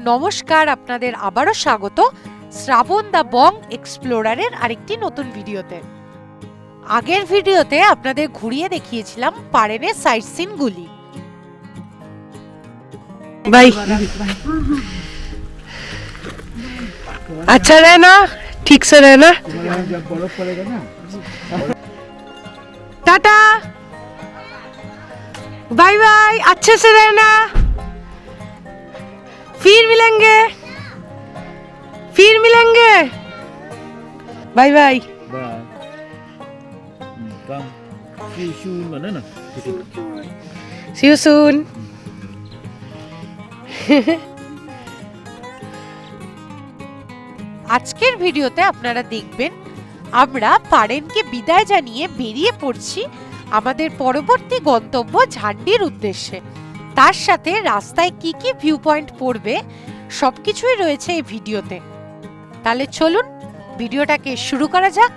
নমস্কার, আপনাদের আবারও স্বাগত শ্রাবণ দা বং এক্সপ্লোরারের আরেকটি নতুন ভিডিওতে। আগের ভিডিওতে আপনাদের ঘুরিয়ে দেখিয়েছিলাম পারেনের সাইট সিনগুলি। भाई अच्छा रहना, ठीक से रहना, टाटा बाय बाय, अच्छे से रहना, फिर मिलेंगे bye bye. See you soon. আজকের ভিডিওতে আপনারা দেখবেন আমরা পারেনকে বিদায় জানিয়ে বেরিয়ে পড়ছি আমাদের পরবর্তী গন্তব্য ঝান্ডির উদ্দেশ্যে। তার সাথে রাস্তায় কি কি ভিউ পয়েন্ট পড়বে সবকিছুই রয়েছে এই ভিডিওতে। তাহলে চলুন ভিডিওটাকে শুরু করা যাক।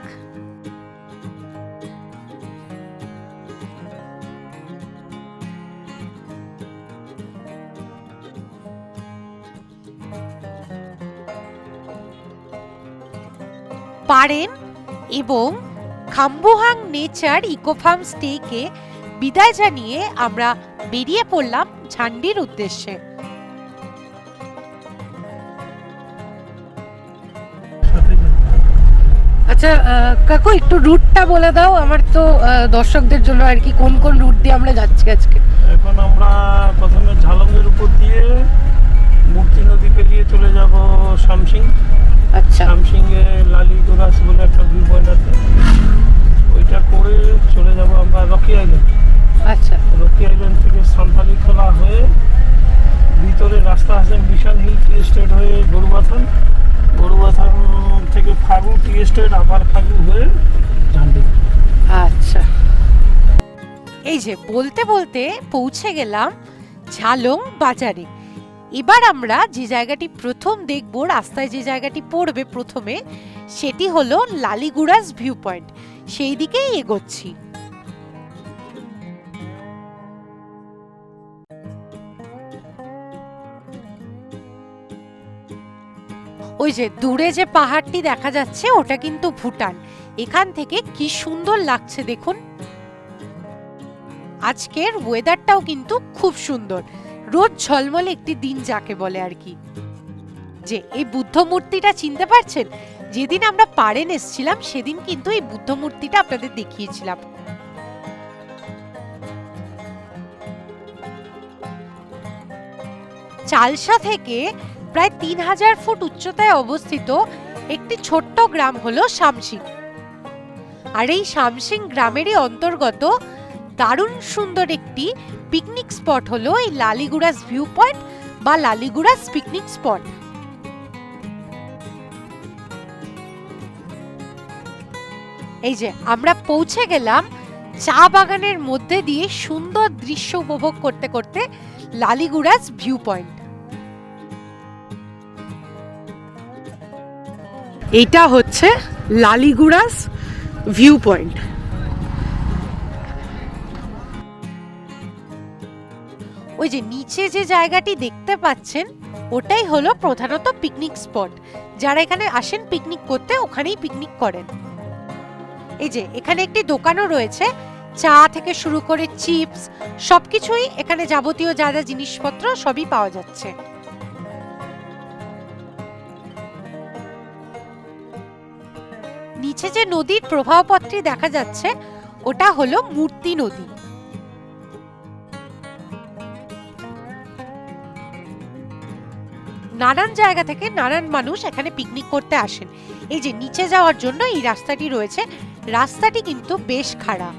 পারেন এবং খাম্বুহাং নেচার ইকোফার্ম স্টেকে বিদায় জানিয়ে আমরা বেরিয়ে পড়লাম ঝান্ডির উদ্দেশ্যে। আচ্ছা কাকু, একটু রুটটা বলে দাও আমার তো দর্শকদের জন্য আর কি, কোন কোন রুট দিয়ে আমরা যাচ্ছি আজকে। এখন আমরা প্রথমে ঝালংয়ের উপর দিয়ে মূর্তি নদী পেরিয়ে চলে যাব শামসিং। আচ্ছা, শামসিংয়ে লালিগুরাস বলে একটা ভিউ পয়েন্ট আছে, ওইটা করে চলে যাব আমরা রকি আইল্যান্ড। আচ্ছা, রকি আইল্যান্ড থেকে সান্তালি খোলা হয়ে ভিতরে রাস্তা আছে মিশন হিল টি এস্টেট হয়ে গরুবাথান থেকে ফাগু টি এস্টেট, আপার ফাগু হয়ে ঝান্ডি। আচ্ছা, এই যে বলতে বলতে পৌঁছে গেলাম ঝালং বাজারে। এবার আমরা যে জায়গাটি প্রথম দেখব, রাস্তায় যে জায়গাটি পড়বে প্রথমে, সেটি হলো লালিগুরাস ভিউ পয়েন্ট। সেই দিকেই এগোচ্ছি। ওই যে দূরে যে পাহাড়টি দেখা যাচ্ছে ওটা কিন্তু ভুটান। এখান থেকে কি সুন্দর লাগছে দেখুন। আজকের ওয়েদারটাও কিন্তু খুব সুন্দর, রোদ ঝলমলে একটি দিন যাকে বলে আর কি। যে এই বুদ্ধ মূর্তিটা চিনতে পারছেন, যেদিন আমরা পারেন এসেছিলাম সেদিন কিন্তু এই বুদ্ধ মূর্তিটা আপনাদের দেখিয়েছিলাম। চালসা থেকে প্রায় 3000 ফুট উচ্চতায় অবস্থিত একটি ছোট্ট গ্রাম হলো শামসিং। আর এই শামসিং গ্রামেরই অন্তর্গত দারুণ সুন্দর একটি পিকনিক স্পট হলো এই লালিগুরাস ভিউ পয়েন্ট বা লালিগুরাস পিকনিক স্পট। এই যে আমরা পৌঁছে গেলাম চা বাগানের মধ্যে দিয়ে সুন্দর দৃশ্য উপভোগ করতে করতে লালিগুরাস ভিউ পয়েন্ট। এইটা হচ্ছে লালিগুরাস ভিউ পয়েন্ট। ওই যে নিচে যে জায়গাটি দেখতে পাচ্ছেন ওটাই হলো প্রধানত পিকনিক স্পট। যারা এখানে আসেন পিকনিক করতে ওখানেই পিকনিক করেন। এই যে এখানে একটি দোকানও রয়েছে, চা থেকে শুরু করে চিপস সবকিছুই এখানে, যাবতীয় যা যা জিনিসপত্র সবই পাওয়া যাচ্ছে। নিচে যে নদীর প্রবাহপথটি দেখা যাচ্ছে ওটা হলো মূর্তি নদী। নানান জায়গা থেকে নানান মানুষ এখানে পিকনিক করতে আসেন। এই যে নিচে যাওয়ার জন্য এই রাস্তাটি রয়েছে, রাস্তাটি কিন্তু বেশ খারাপ।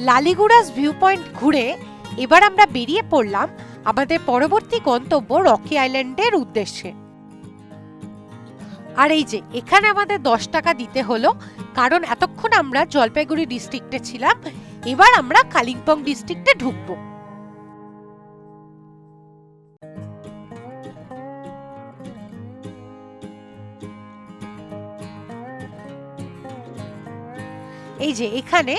লালিগুরাস ভিউ পয়েন্ট ঘুরে এবার আমরা বেরিয়ে পড়লাম আমাদের পরবর্তী গন্তব্য রকি আইল্যান্ডের উদ্দেশ্যে। আর এই যে এখানে আমাদের 10 টাকা দিতে হলো, কারণ এতক্ষণ আমরা জলপাইগুড়ি ডিস্ট্রিক্টে ছিলাম, এবার আমরা কালিম্পং ডিস্ট্রিক্টে ঢুকবো। এই যে এখানে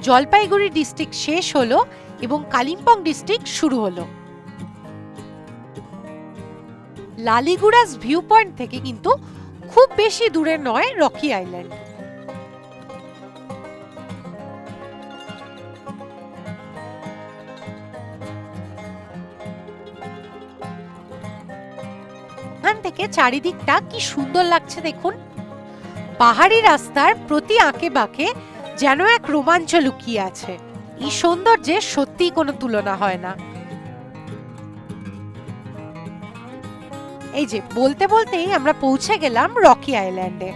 জলপাইগুড়ি ডিস্ট্রিক্ট শেষ হলো এবং কালিম্পং ডিস্ট্রিক্ট শুরু হলো। লালিগুড়াস ভিউ পয়েন্ট থেকে কিন্তু খুব বেশি দূরে নয় রকি আইল্যান্ড। এখান থেকে চারিদিকটা কি সুন্দর লাগছে দেখুন। পাহাড়ি রাস্তার প্রতি আঁকে বাঁকে যেন এক রোমাঞ্চ লুকিয়ে আছে। এই সৌন্দর্যের সত্যিই কোনো তুলনা হয় না। এই যে বলতে বলতেই আমরা পৌঁছে গেলাম রকি আইল্যান্ডে।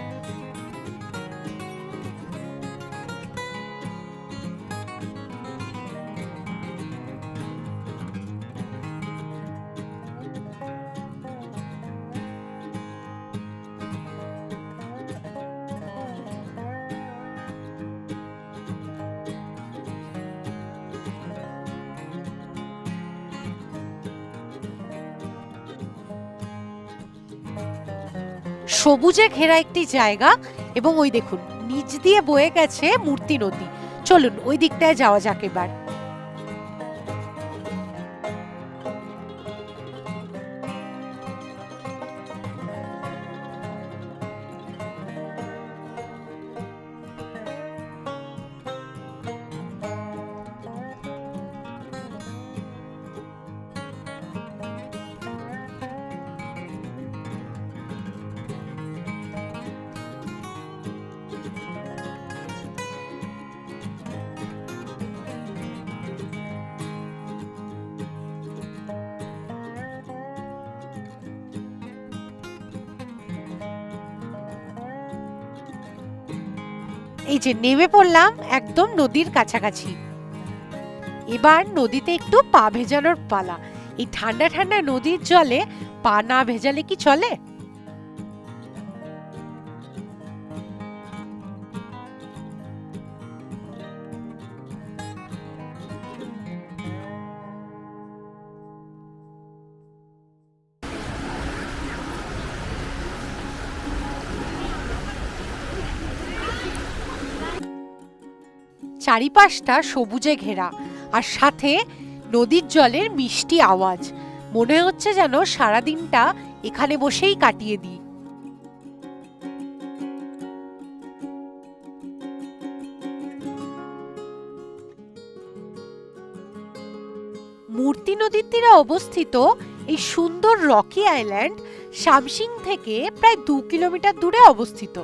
সবুজে ঘেরা একটি জায়গা এবং ওই দেখুন নিচ দিয়ে বয়ে গেছে মূর্তি নদী। চলুন ওই দিকটায় যাওয়া যাক এবার। এই যে নেমে পড়লাম একদম নদীর কাছাকাছি। এবার নদীতে একটু পা ভেজানোর পালা। এই ঠান্ডা ঠান্ডা নদীর জলে পা না ভেজালে কি চলে? চারিপাশটা সবুজে ঘেরা আর সাথে নদীর জলের মিষ্টি আওয়াজ। মনে হচ্ছে যেন সারাদিনটা এখানে বসেই কাটিয়ে দিই। মূর্তি নদীর তীরে অবস্থিত এই সুন্দর রকি আইল্যান্ড সামসিং থেকে প্রায় 2 কিলোমিটার দূরে অবস্থিত।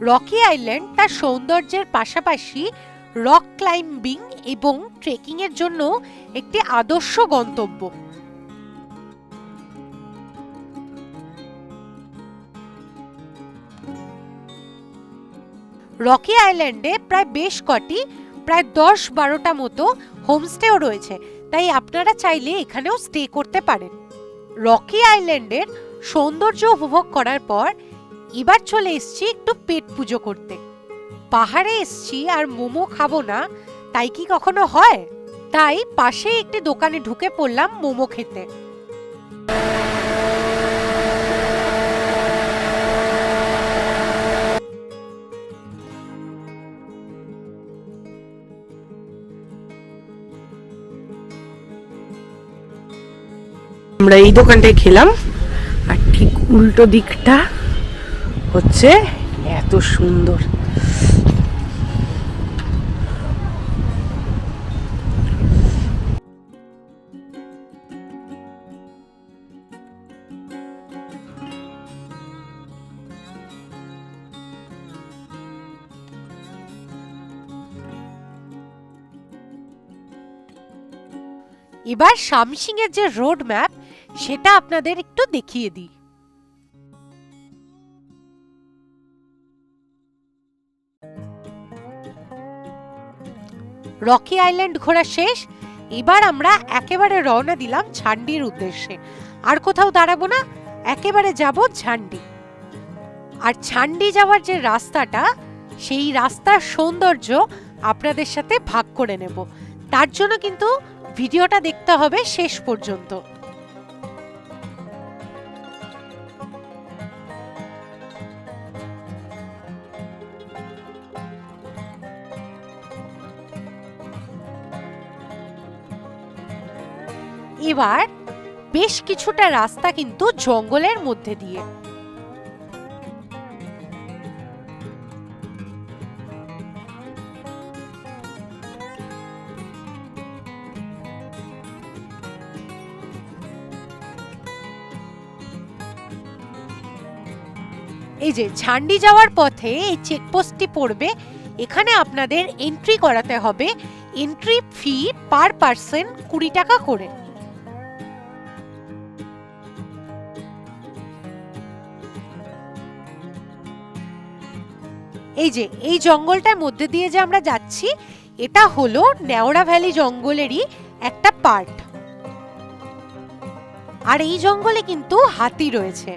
রকি আইল্যান্ড তার সৌন্দর্যের পাশাপাশি রক ক্লাইম্বিং এবং ট্রেকিং এর জন্য একটি আদর্শ গন্তব্য। রকি আইল্যান্ডে প্রায় বেশ কটি প্রায় 10-12টা মতো হোমস্টেও রয়েছে, তাই আপনারা চাইলে এখানেও স্টে করতে পারেন। রকি আইল্যান্ডের সৌন্দর্য উপভোগ করার পর এবার চলে এসছি একটু পেট পুজো করতে। পাহাড়ে এসছি আর মোমো খাবো না তাই কি কখনো হয়? তাই পাশেই একটি দোকানে ঢুকে পড়লাম মোমো খেতে। আমরা এই দোকানটায় খেলাম আর ঠিক উল্টো দিকটা হচ্ছে এত সুন্দর। এবার শামসিং এর যে রোড ম্যাপ সেটা আপনাদের একটু দেখিয়ে দিই। রকি আইল্যান্ড ঘোরা শেষ। এবার আমরা একেবারে রওনা দিলাম ঝান্ডির উদ্দেশ্যে। আর কোথাও দাঁড়াবো না, একেবারে যাব ঝান্ডি। আর ঝান্ডি যাওয়ার যে রাস্তাটা, সেই রাস্তার সৌন্দর্য আপনাদের সাথে ভাগ করে নেব। তার জন্য কিন্তু ভিডিওটা দেখতে হবে শেষ পর্যন্ত। এবার বেশ কিছুটা রাস্তা কিন্তু জঙ্গলের মধ্যে দিয়ে। এই যে ঝান্ডি যাওয়ার পথে এই চেকপোস্টটি পড়বে, এখানে আপনাদের এন্ট্রি করাতে হবে। এন্ট্রি ফি পার পার্সন 20 টাকা করে। এই যে এই জঙ্গলটার মধ্যে দিয়ে যে আমরা যাচ্ছি, এটা হলো নেওড়া ভ্যালি জঙ্গলেরই একটা পার্ট। আর এই জঙ্গলে কিন্তু হাতি রয়েছে।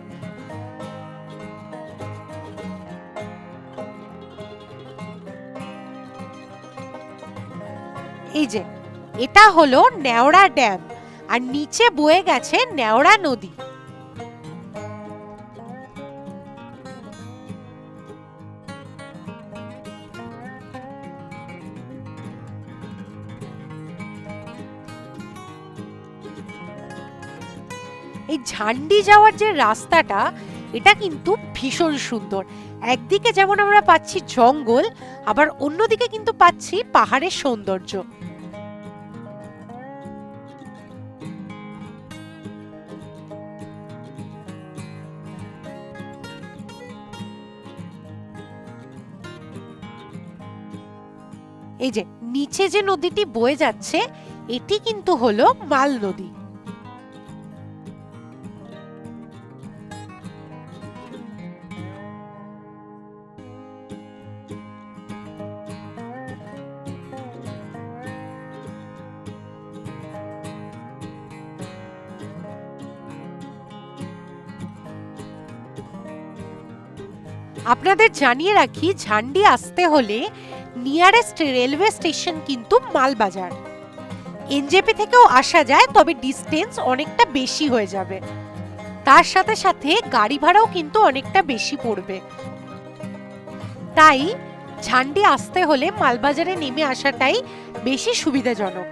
এই যে এটা হলো নেওড়া ড্যাম, আর নিচে বয়ে গেছে নেওড়া নদী। এই ঝান্ডি যাওয়ার যে রাস্তাটা, এটা কিন্তু ভীষণ সুন্দর। একদিকে যেমন আমরা পাচ্ছি জঙ্গল, আবার অন্যদিকে কিন্তু পাচ্ছি পাহাড়ের সৌন্দর্য। এই যে নিচে যে নদীটি বয়ে যাচ্ছে, এটি কিন্তু হলো মাল নদী। আপনাদের জানিয়ে রাখি, ঝান্ডি আসতে হলে নিয়ারেস্ট রেলওয়ে স্টেশন কিন্তু মালবাজার। এনজেপি থেকেও আসা যায়, তবে ডিস্টেন্স অনেকটা বেশি হয়ে যাবে। তার সাথে সাথে গাড়ি ভাড়াও কিন্তু অনেকটা বেশি পড়বে। তাই ঝান্ডি আসতে হলে মালবাজারে নেমে আসাটাই বেশি সুবিধাজনক।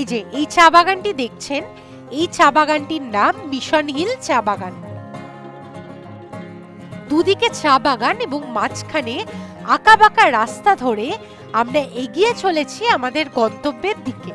এই যে এই চা বাগানটি দেখছেন, এই চা বাগানটির নাম মিশন হিল চা বাগান। দুদিকে চা বাগান এবং মাঝখানে আঁকাবাঁকা রাস্তা ধরে আমরা এগিয়ে চলেছি আমাদের গন্তব্যের দিকে।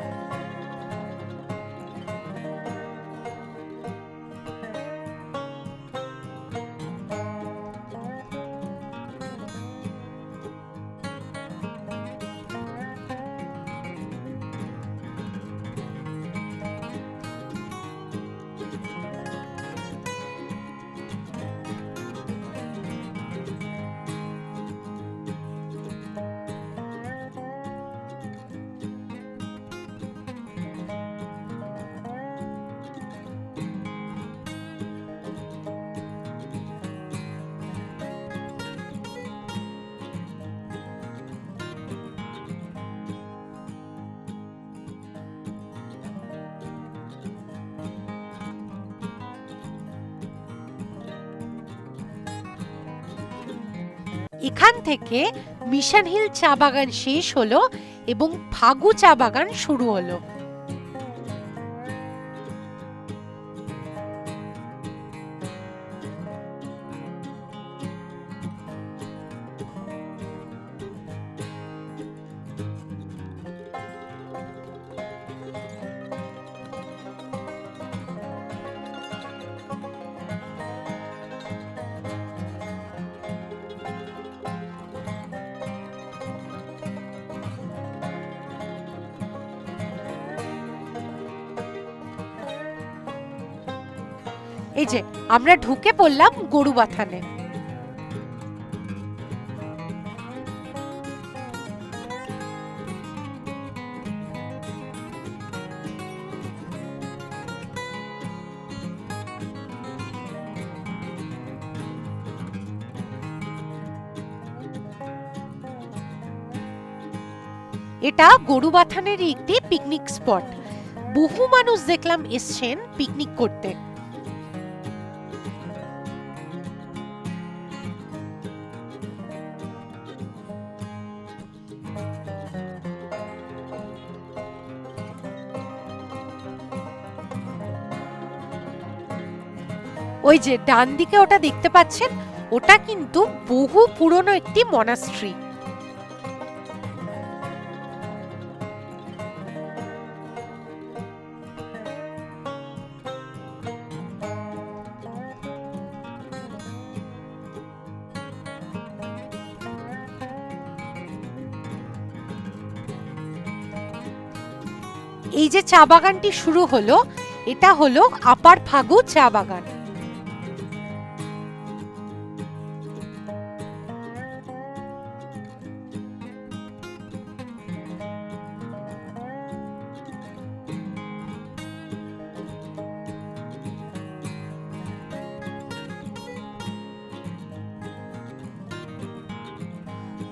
এখান থেকে মিশন হিল চা বাগান শেষ হলো এবং ফাগু চা বাগান শুরু হলো। এই যে আমরা ঢুকে পড়লাম গরুবাথানে। এটা গরুবাথানেরই একটি পিকনিক স্পট। বহু মানুষ দেখলাম এসছেন পিকনিক করতে। ওই যে ডান দিকে ওটা দেখতে পাচ্ছেন, ওটা কিন্তু বহু পুরনো একটি মনাস্ট্রি। এই যে চা বাগানটি শুরু হলো, এটা হলো আপার ফাগু চা বাগান।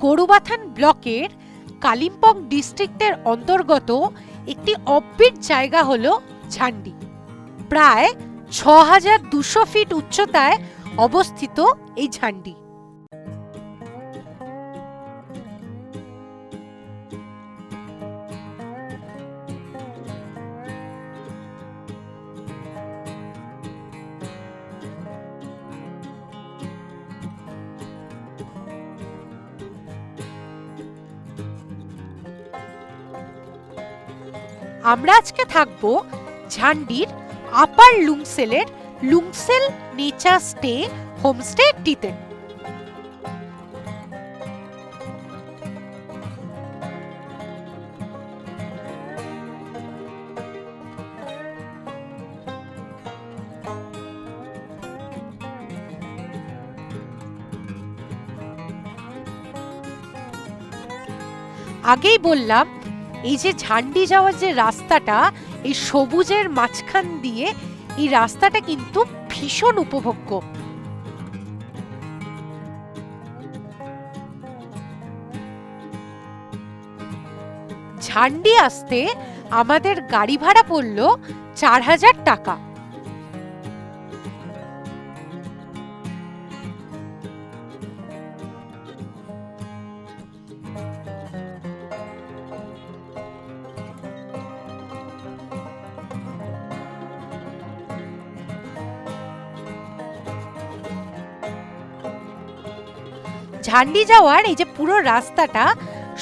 গরুবাথান ব্লকের কালিম্পং ডিস্ট্রিক্টের অন্তর্গত একটি অফবিট জায়গা হলো ঝান্ডি। প্রায় ৬,২০০ ফিট উচ্চতায় অবস্থিত এই ঝান্ডি। আমরা আজকে থাকবো ঝান্ডির আপার লুংসেলের লুংসেল নেচার স্টে হোমস্টেটিতে। আগেই বললাম, এই যে ঝান্ডি যাওয়ার যে রাস্তাটা, এই সবুজের মাঝখান দিয়ে এই রাস্তাটা কিন্তু ভীষণ উপভোগ্য। ঝান্ডি আসতে আমাদের গাড়ি ভাড়া পড়লো ৪,০০০ টাকা। ঝান্ডি যাওয়ার এই যে পুরো রাস্তাটা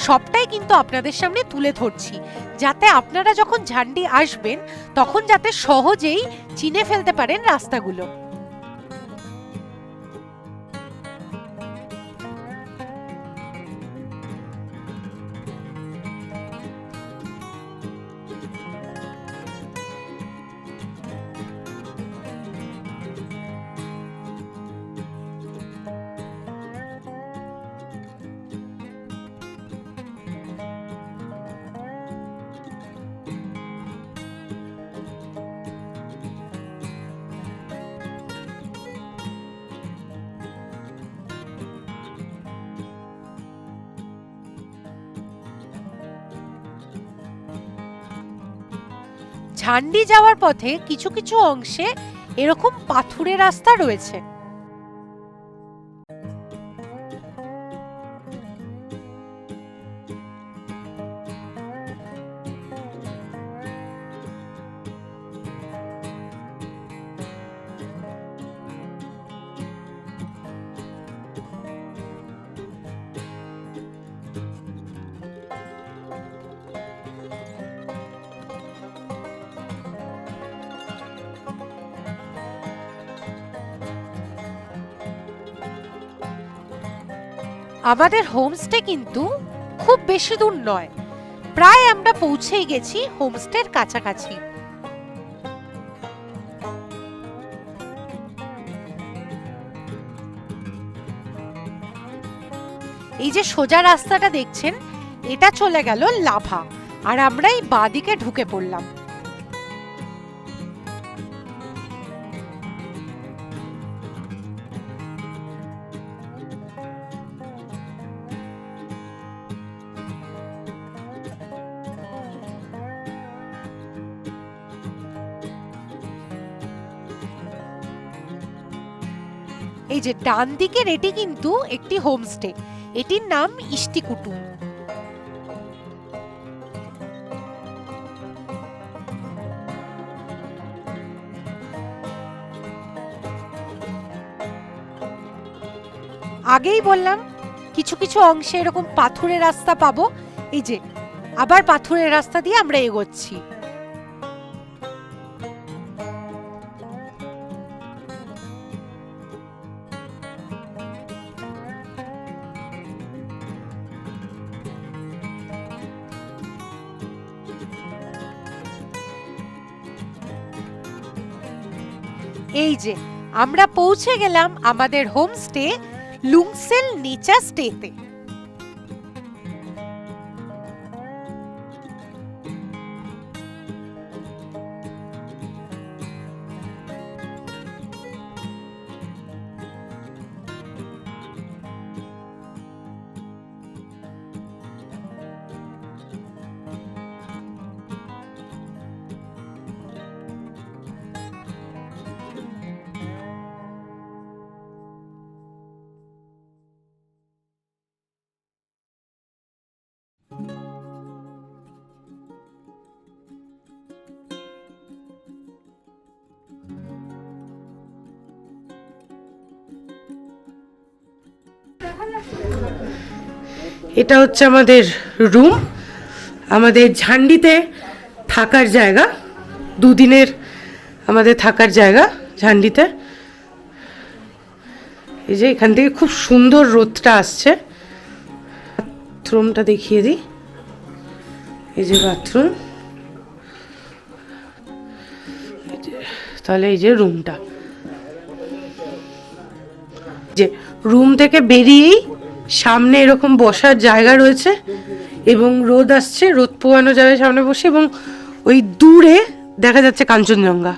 সবটাই কিন্তু আপনাদের সামনে তুলে ধরছি, যাতে আপনারা যখন ঝান্ডি আসবেন তখন যাতে সহজেই চিনে ফেলতে পারেন রাস্তাগুলো। ঝান্ডি যাওয়ার পথে কিছু কিছু অংশে এরকম পাথুরে রাস্তা রয়েছে। আমাদের হোমস্টে কিন্তু খুব বেশি দূর নয়, প্রায় আমরা পৌঁছেই গেছি হোমস্টের কাছাকাছি। এই যে সোজা রাস্তাটা দেখছেন, এটা চলে গেল লাভা, আর আমরা এই বাঁদিকে ঢুকে পড়লাম। এই যে ডান দিকের এটি কিন্তু একটি হোমস্টে, এটির নাম ইষ্টিকুটুম। আগেই বললাম কিছু কিছু অংশে এরকম পাথুরে রাস্তা পাবো। এই যে আবার পাথুরের রাস্তা দিয়ে আমরা এগোচ্ছি। এই যে আমরা পৌঁছে গেলাম আমাদের হোমস্টে লুংসেল নেচার স্টেতে। এটা হচ্ছে আমাদের রুম, আমাদের ঝান্ডিতে থাকার জায়গা, দুদিনের আমাদের থাকার জায়গা ঝান্ডিতে। এই যে এখান থেকে খুব সুন্দর রোদটা আসছে। বাথরুমটা দেখিয়ে দিই, এই যে বাথরুম, তাহলে এই যে রুমটা, যে রুম থেকে বেরিয়েই সামনে এরকম বসার জায়গা রয়েছে এবং রোদ আসছে, রোদ পোয়ানো যাবে সামনে বসে, এবং ওই দূরে দেখা যাচ্ছে কাঞ্চনজঙ্ঘা।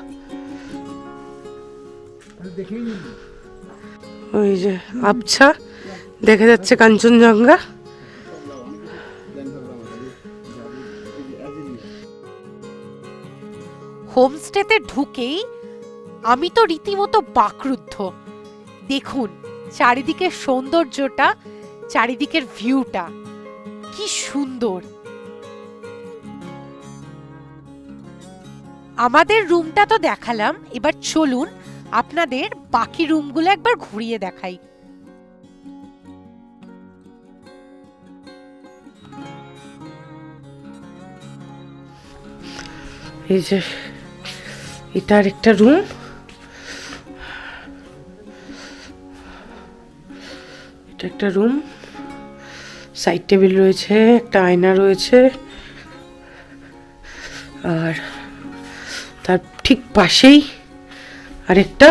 ওই যে আবছা দেখা যাচ্ছে কাঞ্চনজঙ্ঘা। হোমস্টেতে ঢুকেই আমি তো রীতিমতো বাকরুদ্ধ। দেখুন চারিদিকের সৌন্দর্যটা, চারিদিকের ভিউটা কি সুন্দর। আমাদের রুমটা তো দেখালাম, এবার চলুন আপনাদের বাকি রুমগুলো একবার ঘুরিয়ে দেখাই। এই যে এটা আরেকটা রুম, এটা একটা রুম, সাইড টেবিল রয়েছে, একটা আয়না রয়েছে, আর তার ঠিক পাশেই আরেকটা,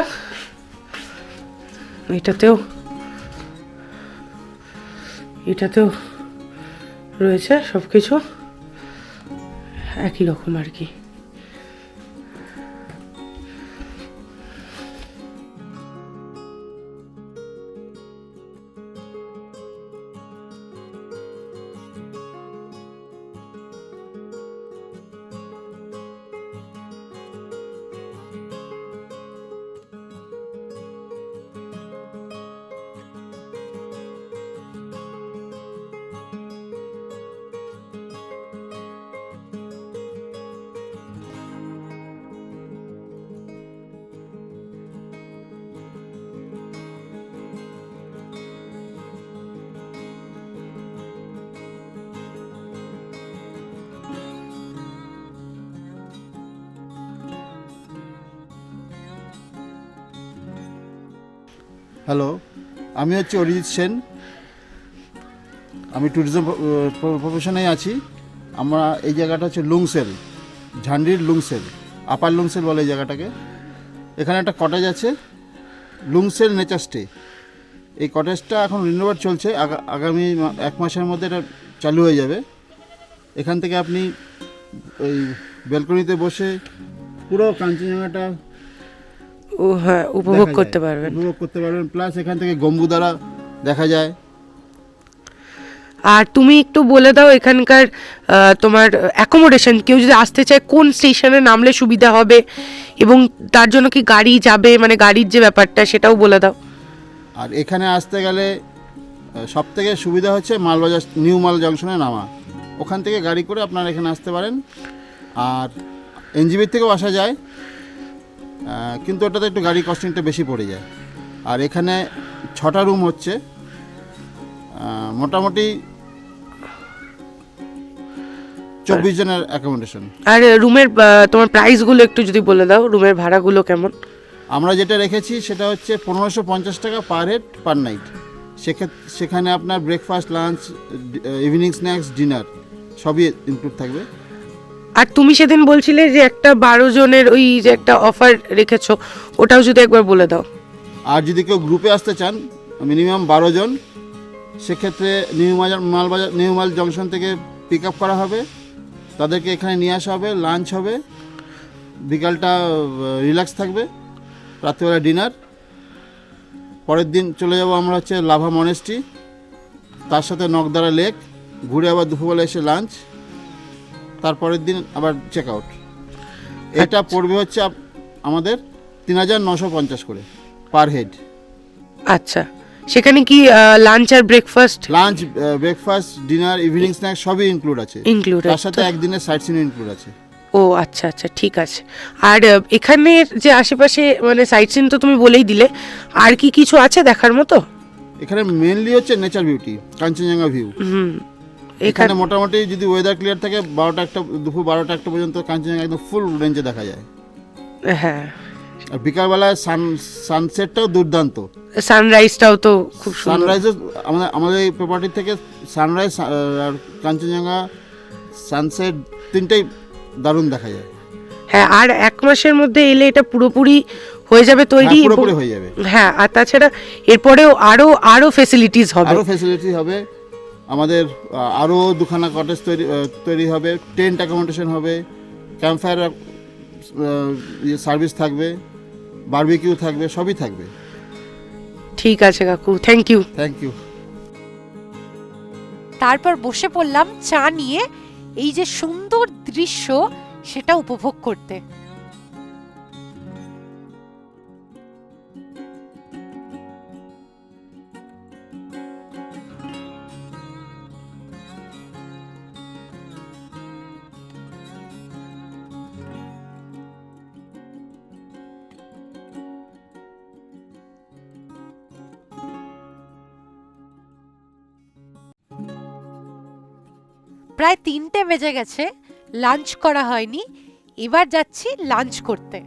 এটাতেও রয়েছে, সবকিছু একই রকম আর কি। হ্যালো, আমি হচ্ছে অরিজিৎ সেন। আমি ট্যুরিজম প্রফেশনেই আছি। আমরা এই জায়গাটা হচ্ছে লুংসেল, ঝান্ডির লুংসেল, আপার লুংসেল বলে এই জায়গাটাকে। এখানে একটা কটেজ আছে, লুংসেল নেচার স্টে। এই কটেজটা এখন রিনোভেট চলছে, আগামী 1 মাসের মধ্যে এটা চালু হয়ে যাবে। এখান থেকে আপনি ওই ব্যালকনিতে বসে পুরো কাঞ্চনজঙ্ঘাটা ও হ্যাঁ, উপভোগ করতে পারবেন। প্লাস এখান থেকে গম্বুদারা দেখা যায়। আর তুমি একটু বলে দাও এখানকার তোমার অ্যাকোমোডেশন, কেউ যদি আসতে চায় কোন স্টেশনে নামলে সুবিধা হবে, এবং তার জন্য কি গাড়ি যাবে, মানে গাড়ির যে ব্যাপারটা সেটাও বলে দাও। আর এখানে আসতে গেলে সবথেকে সুবিধা হচ্ছে মালবাজার নিউ মাল জংশনে নামা। ওখান থেকে গাড়ি করে আপনারা এখানে আসতে পারেন। আর এনজিবির থেকেও আসা যায়, কিন্তু ওটাতে একটু গাড়ি কস্টিংটা বেশি পড়ে যায়। আর এখানে 6টা রুম হচ্ছে, মোটামুটি 24 জনের অ্যাকোমোডেশন। আর রুমের তোমার প্রাইসগুলো একটু যদি বলে দাও, রুমের ভাড়াগুলো কেমন? আমরা যেটা রেখেছি সেটা হচ্ছে 1550 টাকা পার হেড পার নাইট। সেখানে আপনার breakfast, lunch, evening snacks, dinner সবই ইনক্লুড থাকবে। আর তুমি সেদিন বলছিলে যে একটা 12 জনের ওই যে একটা অফার রেখেছো, ওটাও যদি একবার বলে দাও। আর যদি কেউ গ্রুপে আসতে চান, মিনিমাম 12 জন, সেক্ষেত্রে নিউ মাল জংশন থেকে পিক আপ করা হবে, তাদেরকে এখানে নিয়ে আসা হবে, লাঞ্চ হবে, বিকালটা রিল্যাক্স থাকবে, রাত্রিবেলা ডিনার। পরের দিন চলে যাব আমরা হচ্ছে লাভা মনেস্ট্রি, তার সাথে নকদারা লেক, ঘুরে আবার দুপুরবেলা এসে লাঞ্চ, তারপরের দিন আবার চেক আউট। এটা পড়বে হচ্ছে আমাদের 3950 করে পার হেড। আচ্ছা, সেখানে কি লাঞ্চ আর breakfast? Lunch, breakfast, dinner, evening snacks সবই ইনক্লুড আছে। তার সাথে একদিনের সাইট সিন ইনক্লুড আছে। ও আচ্ছা আচ্ছা, ঠিক আছে। আর এখানের যে আশেপাশে মানে সাইট সিন তো তুমি বলেই দিলে, আর কি কিছু আছে দেখার মতো? এখানে মেইনলি হচ্ছে নেচার বিউটি, কাঞ্চনজঙ্ঘা ভিউ। এখানে মোটামুটি যদি ওয়েদার ক্লিয়ার থাকে, দুপুর 12টা 1টা পর্যন্ত কাঞ্চনজঙ্ঘা একদম ফুল রেঞ্জে দেখা যায়। হ্যাঁ, আর বিকালবেলায় সানসেটটাও দুর্দান্ত। সানরাইজটাও তো খুব সুন্দর। সানরাইজও আমাদের এই প্রপার্টি থেকে সানরাইজ আর কাঞ্চনজঙ্ঘা সানসেট তিনটেই দারুণ দেখা যায়। হ্যাঁ, আর 1 মাসের মধ্যে এলে এটা পুরোপুরি হয়ে যাবে তৈরি। পুরোপুরি হয়ে যাবে। হ্যাঁ, আর তাছাড়া এরপরেও আরো ফ্যাসিলিটিস হবে। আমাদের আরও 2খানা কটেজ তৈরি হবে, টেন্ট অ্যাকোমোডেশন হবে, ক্যাম্পফায়ার সার্ভিস থাকবে, বারবিকিউ থাকবে, সবই থাকবে। ঠিক আছে কাকু, থ্যাংক ইউ। তারপর বসে পড়লাম চা নিয়ে এই যে সুন্দর দৃশ্য সেটা উপভোগ করতে। প্রায় 3টে বেজে গেছে, লাঞ্চ করা হয়নি, এবার যাচ্ছি লাঞ্চ করতে।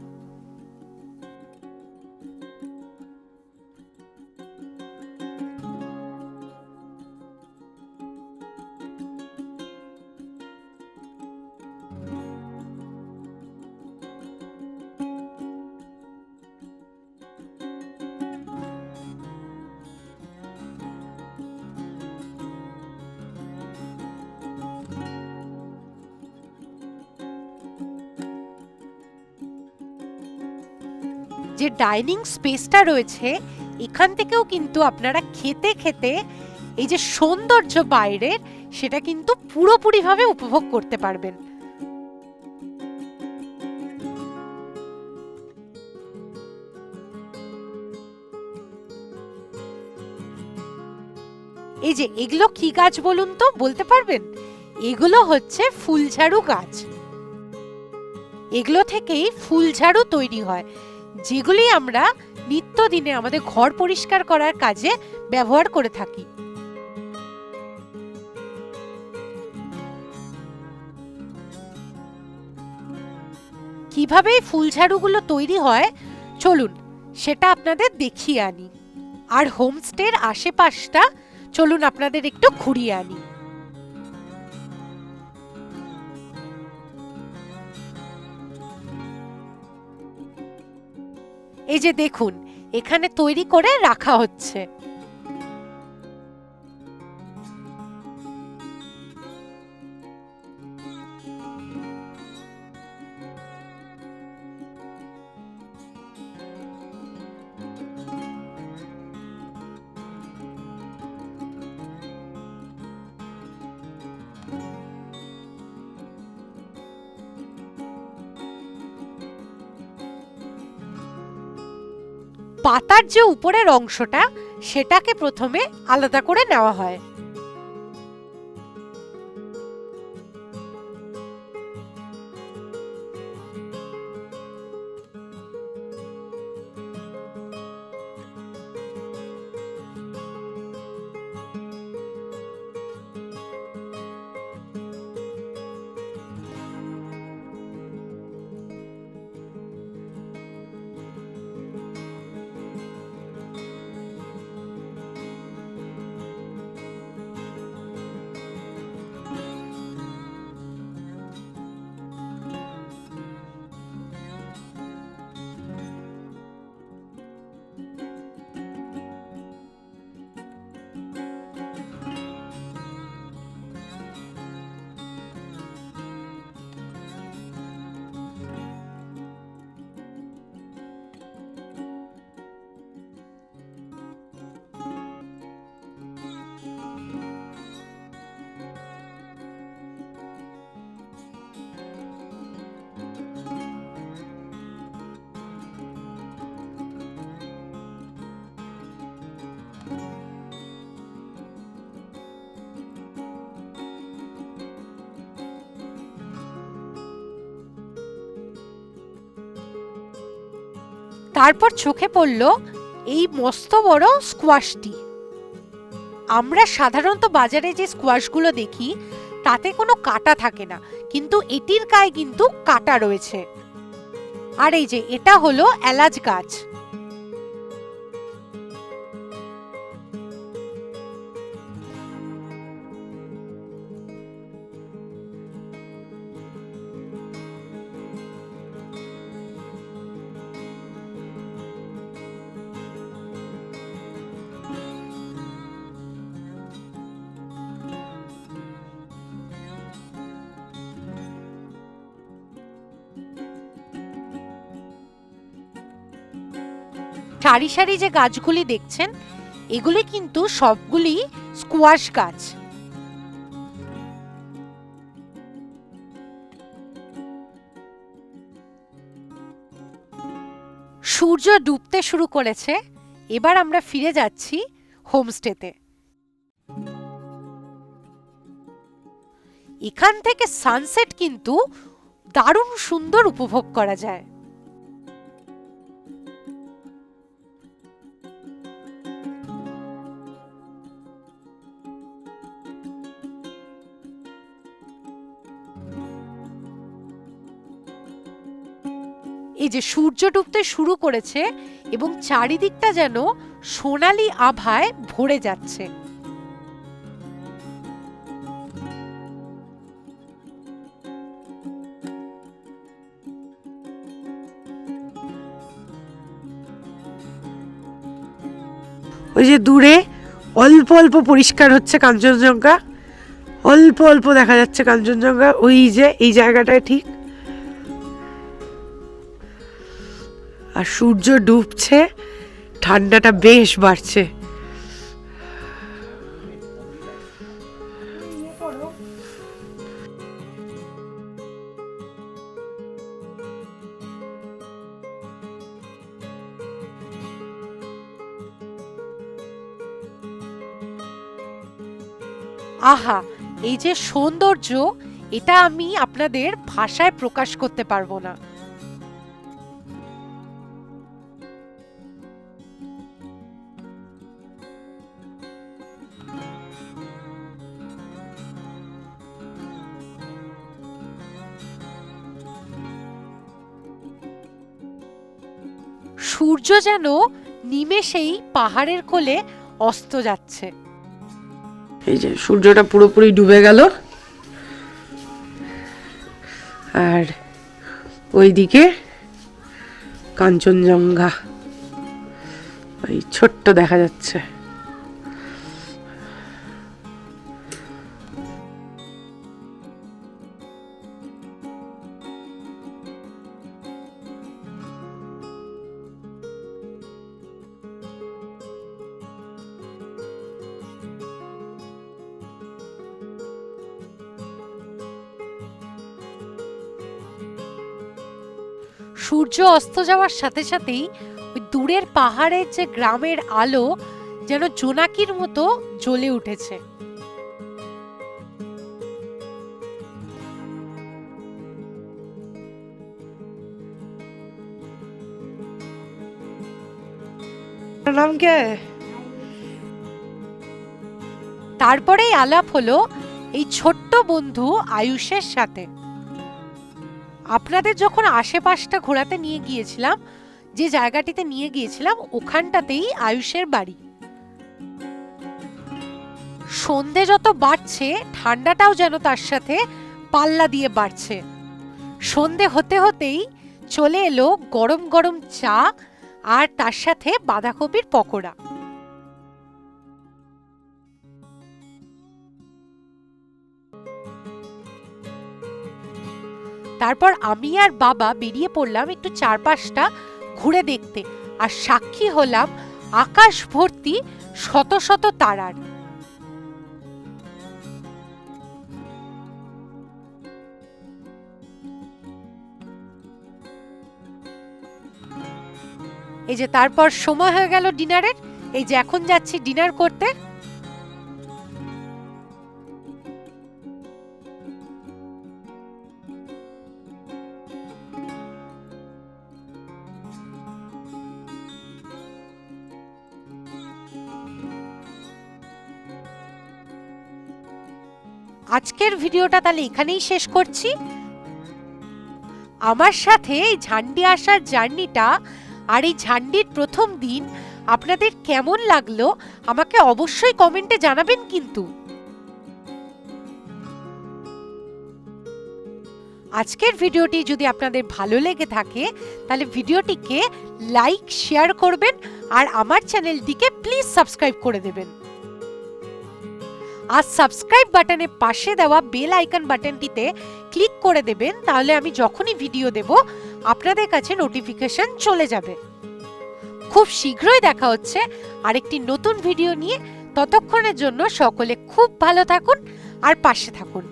যে ডাইনিং স্পেসটা রয়েছে এখান থেকেও কিন্তু আপনারা খেতে খেতে এই যে সৌন্দর্য বাইরের সেটা কিন্তু পুরোপুরিভাবে উপভোগ করতে পারবেন। এই যে এগুলো কি গাছ বলুন তো, বলতে পারবেন? এগুলো হচ্ছে ফুলঝাড়ু গাছ। এগুলো থেকেই ফুলঝাড়ু তৈরি হয়, যেগুলি আমরা নিত্যদিনে আমাদের ঘর পরিষ্কার করার কাজে ব্যবহার করে থাকি। কিভাবে ফুলঝাড়ুগুলো তৈরি হয় চলুন সেটা আপনাদের দেখিয়ে আনি। আর হোমস্টের আশেপাশটা চলুন আপনাদের একটু ঘুরিয়ে আনি। এই যে দেখুন, এখানে তৈরি করে রাখা হচ্ছে। পাতার যে উপরের অংশটা, সেটাকে প্রথমে আলাদা করে নেওয়া হয়। তারপর চোখে পড়ল এই মস্ত বড় স্কোয়াশটি। আমরা সাধারণত বাজারে যে স্কোয়াশগুলো দেখি তাতে কোনো কাঁটা থাকে না, কিন্তু এটির গায়ে কিন্তু কাঁটা রয়েছে। আর এই যে এটা হলো এলাচ গাছ। সারি সারি যে গাছগুলি দেখছেন, এগুলি কিন্তু সবগুলি স্কোয়াশ গাছ। সূর্য ডুবতে শুরু করেছে। এবার আমরা ফিরে যাচ্ছি হোমস্টেতে। এখান থেকে সানসেট কিন্তু দারুণ সুন্দর উপভোগ করা যায়। এই যে সূর্য ডুবতে শুরু করেছে এবং চারিদিকটা যেন সোনালী আভায় ভরে যাচ্ছে। ওই যে দূরে অল্প অল্প পরিষ্কার হচ্ছে কাঞ্চনজঙ্ঘা, অল্প অল্প দেখা যাচ্ছে কাঞ্চনজঙ্ঘা। ওই যে এই জায়গাটায় ঠিক। আর সূর্য ডুবছে, ঠান্ডাটা বেশ বাড়ছে। আহা, এই যে সৌন্দর্য, এটা আমি আপনাদের ভাষায় প্রকাশ করতে পারবো না। সূর্য যেন নিমেষেই পাহাড়ের কোলে অস্ত যাচ্ছে। এই যে সূর্যটা পুরোপুরি ডুবে গেল, আর ওইদিকে কাঞ্চনজঙ্ঘা। ওই ছোট্ট দেখা যাচ্ছে। সূর্য অস্ত যাওয়ার সাথে সাথেই ওই দূরের পাহাড়ের যে গ্রামের আলো যেন জোনাকির মতো জ্বলে উঠেছে। নাম কে? তারপরেই আলাপ হলো এই ছোট্ট বন্ধু আয়ুষের সাথে। আপনাদের যখন আশেপাশটা ঘোরাতে নিয়ে গিয়েছিলাম, যে জায়গাটিতে নিয়ে গিয়েছিলাম ওখানটাতেই আয়ুষের বাড়ি। সন্ধে যত বাড়ছে ঠান্ডাটাও যেন তার সাথে পাল্লা দিয়ে বাড়ছে। সন্ধে হতে হতেই চলে এলো গরম গরম চা আর তার সাথে বাঁধাকপির পকোড়া। তারপর আমি আর বাবা বেরিয়ে পড়লাম একটু চারপাশটা ঘুরে দেখতে, আর সাক্ষী হলাম আকাশ ভর্তি শত শত তারার। এই যে তারপর সময় হয়ে গেল ডিনারের, এই যে এখন যাচ্ছি ডিনার করতে। আজকের ভিডিওটা তাহলে এখানেই শেষ করছি। আমার সাথে এই ঝান্ডি আসার জার্নিটা আর এই ঝান্ডির প্রথম দিন আপনাদের কেমন লাগলো আমাকে অবশ্যই কমেন্টে জানাবেন কিন্তু। আজকের ভিডিওটি যদি আপনাদের ভালো লেগে থাকে তাহলে ভিডিওটিকে লাইক শেয়ার করবেন আর আমার চ্যানেলটিকে প্লিজ সাবস্ক্রাইব করে দেবেন। আর সাবস্ক্রাইব বাটনের পাশে দেওয়া বেল আইকন বাটনটিতে ক্লিক করে দেবেন, তাহলে আমি যখনই ভিডিও দেব আপনাদের কাছে নোটিফিকেশন চলে যাবে। খুব শীঘ্রই দেখা হচ্ছে আরেকটি নতুন ভিডিও নিয়ে। ততক্ষণের জন্য সকলে খুব ভালো থাকুন আর পাশে থাকুন।